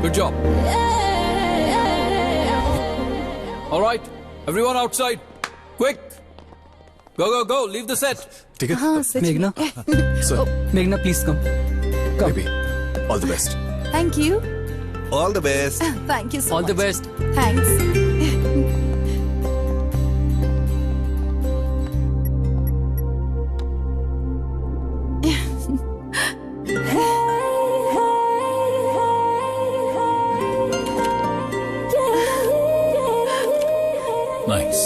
Good job. All right, everyone outside. Quick. Go. Leave the set. ठीक है? हाँ सच में। मेघना Sir, मेघना please come baby, all the best. Thank you All the best. Thank you so all the best thanks. Nice.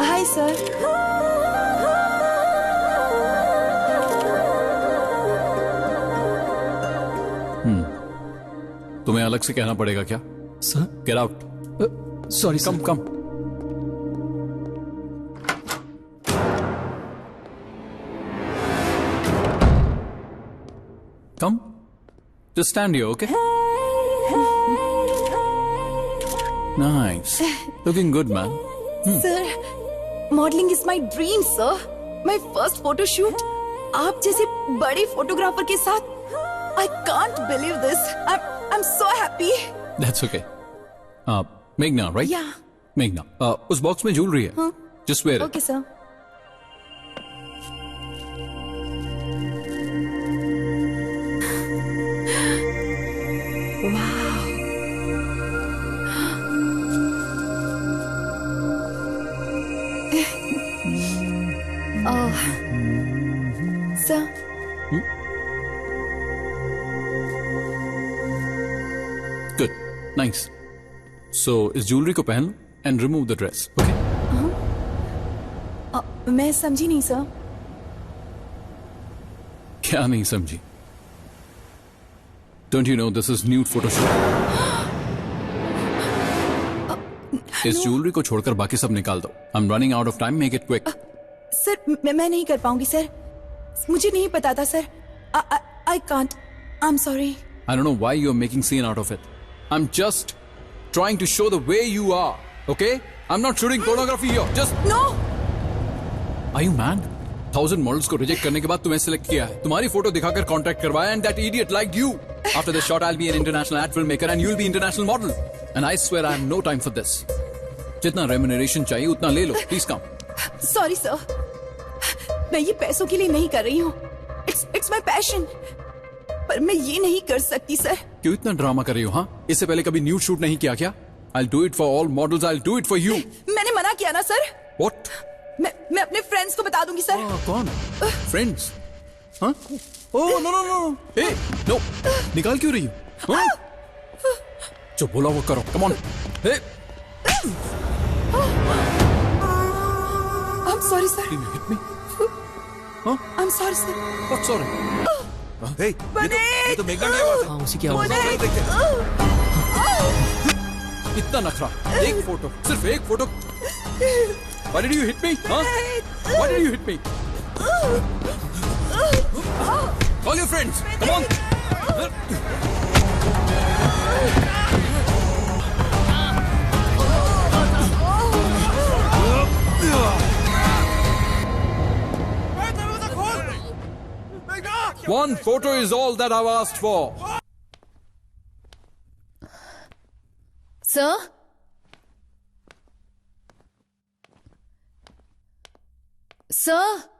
Hi sir. तुम्हें अलग से कहना पड़ेगा क्या? Sir Get out. Sorry sir Come. Come. Just stand here, okay? Nice. Looking good, man. Sir modelling is my dream sir. My first photoshoot आप जैसे बड़े photographer के साथ। I can't believe this. I am so happy. That's okay. Meghna, right? या Meghna. उस box में jewellery है. Just wear it. Okay sir. Sir Good. Nice. So इस ज्वेलरी को पहन लो and remove the dress. Okay? मैं समझी नहीं सर। क्या नहीं समझी? Don't you know this is nude photo shoot? इस ज्वेलरी को छोड़कर बाकी सब निकाल दो. I'm running out of time. Make it quick. Sir मैं नहीं कर पाऊंगी सर। मुझे नहीं पता था sir. I can't. I am sorry. I don't know why you're making scene out of it. I'm just trying to show the way you are. Okay? I'm not shooting pornography here. Just नो। Are you mad? 1000 models को reject करने के बाद तुम्हें select किया है. तुम्हारी photo दिखाकर कॉन्ट्रैक्ट करवाया and that idiot liked you. After this shot, I'll be an international ad filmmaker and you'll be international model. And I swear I have no time for this. जितना remuneration चाहिए उतना ले लो. Please come. Sorry sir. मैं ये पैसों के लिए नहीं कर रही हूँ। It's my passion. पर मैं ये नहीं कर सकती सर। क्यों इतना ड्रामा कर रही हो? हाँ, इससे पहले कभी न्यूड शूट नहीं किया क्या? I'll do it for all models. I'll do it for you. मैंने मना किया ना सर। What? मैं अपने फ्रेंड्स को बता दूंगी सर। कौन? Friends? हाँ? Oh no. Hey, no. निकाल क्यों रही हो? हाँ? जो बोला वो करो. Come on. Hey. I'm sorry sir. Did you hit me? I'm sorry sir. What sorry? Hey, ये तो मेघना की आवाज है. हाँ उसी की आवाज है। चलो देखते हैं. इतना नखरा. एक फोटो. सिर्फ एक photo. Why did you hit me? Huh? Why did you hit me? Call your friends. Come on. One photo is all that I've asked for. Sir sir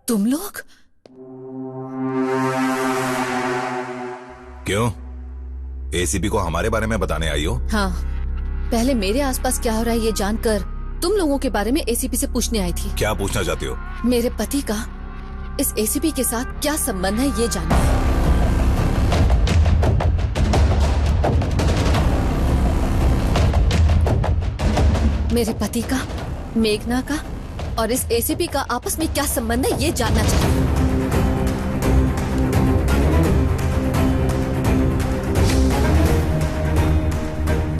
तुम लोग क्यों? एसीपी को हमारे बारे में बताने आई हो? हाँ, पहले मेरे आसपास क्या हो रहा है ये जानकर तुम लोगों के बारे में एसीपी से पूछने आई थी। क्या पूछना चाहती हो? मेरे पति का इस एसीपी के साथ क्या संबंध है ये जानना। मेरे पति का, मेघना का और इस एसीपी का आपस में क्या संबंध है ये जानना चाहिए।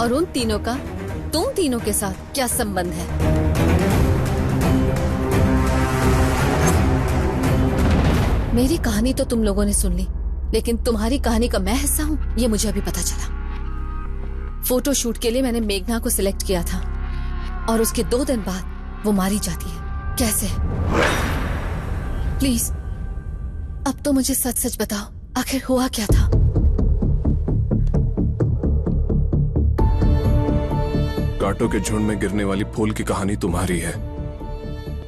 और उन तीनों का तुम तीनों के साथ क्या संबंध है? मेरी कहानी तो तुम लोगों ने सुन ली, लेकिन तुम्हारी कहानी का मैं हिस्सा हूं ये मुझे अभी पता चला। फोटो शूट के लिए मैंने मेघना को सिलेक्ट किया था और उसके 2 दिन बाद वो मारी जाती है। कैसे? प्लीज अब तो मुझे सच सच बताओ, आखिर हुआ क्या था? कांटों के झुंड में गिरने वाली फूल की कहानी तुम्हारी है।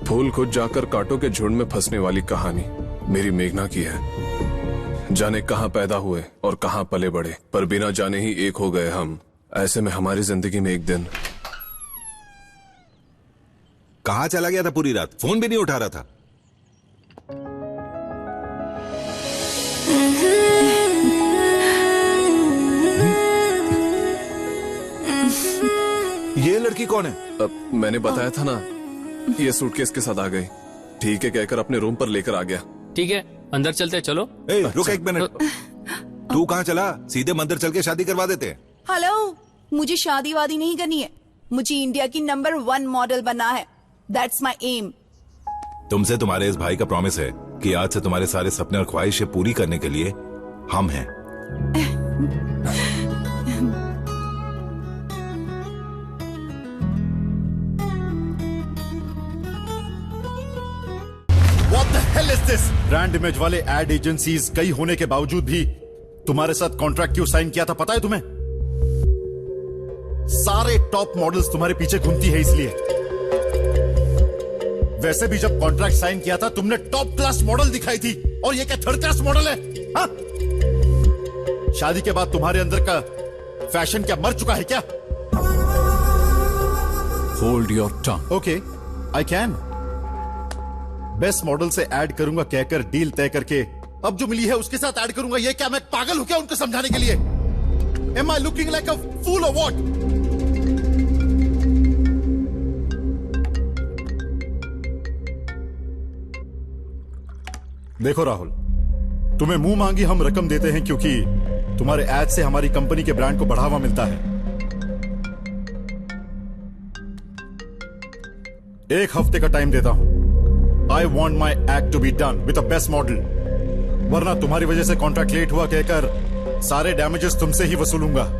फूल खुद जाकर कांटों के झुंड में फंसने वाली कहानी मेरी मेघना की है। जाने कहां पैदा हुए और कहां पले बड़े, पर बिना जाने ही एक हो गए हम। ऐसे में हमारी जिंदगी में एक दिन कहाँ चला गया था पूरी रात? फोन भी नहीं उठा रहा था। ये लड़की कौन है? मैंने बताया था ना, ये सूटकेस के साथ आ गई। ठीक है कहकर अपने रूम पर लेकर आ गया। ठीक है, अंदर चलते हैं, चलो। रुक एक मिनट, तू कहाँ चला? सीधे मंदिर चल के शादी करवा देते हैं। हेलो, मुझे शादी वादी नहीं करनी है। मुझे इंडिया की नंबर 1 मॉडल बनना है। That's my aim. तुमसे तुम्हारे इस भाई का प्रॉमिस है कि आज से तुम्हारे सारे सपने और ख्वाहिशें पूरी करने के लिए हम हैं। What the hell is this? Brand image वाले एड एजेंसीज कई होने के बावजूद भी तुम्हारे साथ कॉन्ट्रैक्ट क्यों साइन किया था पता है तुम्हें? सारे टॉप मॉडल्स तुम्हारे पीछे घूमती है इसलिए। वैसे भी जब कॉन्ट्रैक्ट साइन किया था तुमने टॉप क्लास मॉडल दिखाई थी, और ये क्या थर्ड क्लास मॉडल है? हा? शादी के बाद तुम्हारे अंदर का फैशन क्या मर चुका है क्या? Hold your tongue. Okay, I can. Best model से ऐड करूंगा कहकर डील तय करके अब जो मिली है उसके साथ ऐड करूंगा। ये क्या मैं पागल हूं क्या उनको समझाने के लिए? Am I looking like a fool or what? देखो राहुल, तुम्हें मुंह मांगी हम रकम देते हैं क्योंकि तुम्हारे एड से हमारी कंपनी के ब्रांड को बढ़ावा मिलता है। 1 हफ्ते का टाइम देता हूं। I want my act to be done with the best model. वरना तुम्हारी वजह से कॉन्ट्रैक्ट लेट हुआ कहकर सारे डैमेजेस तुमसे ही वसूलूंगा।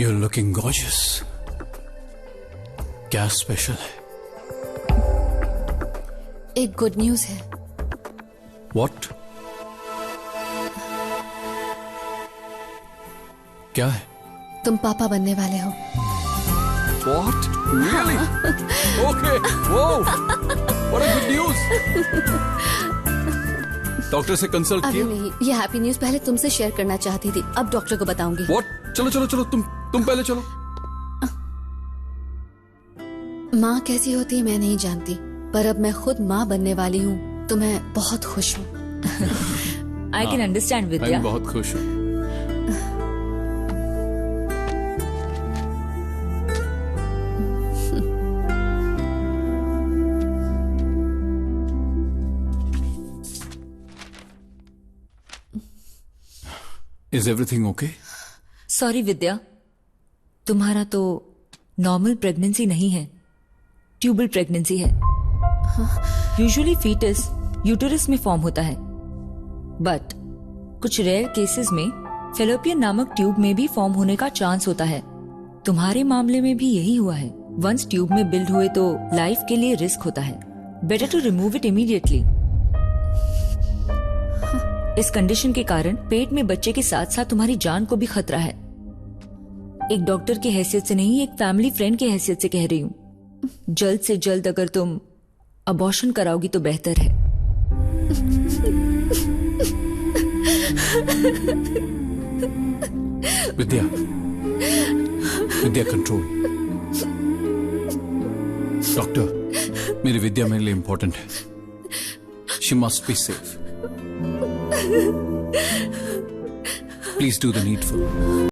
You're looking gorgeous. क्या स्पेशल है? एक गुड न्यूज है। What? क्या है? तुम पापा बनने वाले हो। What? Really? Okay. Whoa. What a good news. Doctor से कंसल्ट अभी किया? नहीं, ये हैप्पी न्यूज पहले तुमसे शेयर करना चाहती थी, अब डॉक्टर को बताऊंगी। What? चलो चलो चलो, तुम पहले चलो। माँ कैसी होती है मैं नहीं जानती, पर अब मैं खुद माँ बनने वाली हूँ तो मैं बहुत खुश हूँ। I can understand, Vidya. मैं बहुत खुश हूँ। Is everything okay? Sorry, विद्या, तुम्हारा तो नॉर्मल प्रेगनेंसी नहीं है, ट्यूबल प्रेगनेंसी है। यूजुअली फीटस यूटेरस में फॉर्म होता है, बट कुछ रेयर केसेस में फेलोपियन नामक ट्यूब में भी फॉर्म होने का चांस होता है। तुम्हारे मामले में भी यही हुआ है। वंस ट्यूब में बिल्ड हुए तो लाइफ के लिए रिस्क होता है। Better to remove it immediately. इस कंडीशन के कारण पेट में बच्चे के साथ साथ तुम्हारी जान को भी खतरा है। एक डॉक्टर की हैसियत से नहीं, एक फैमिली फ्रेंड की हैसियत से कह रही हूँ। जल्द से जल्द अगर तुम अबॉर्शन कराओगी तो बेहतर है। विद्या, विद्या कंट्रोल। डॉक्टर, मेरी विद्या मेरे लिए इंपॉर्टेंट है। She must be safe. Please do the needful.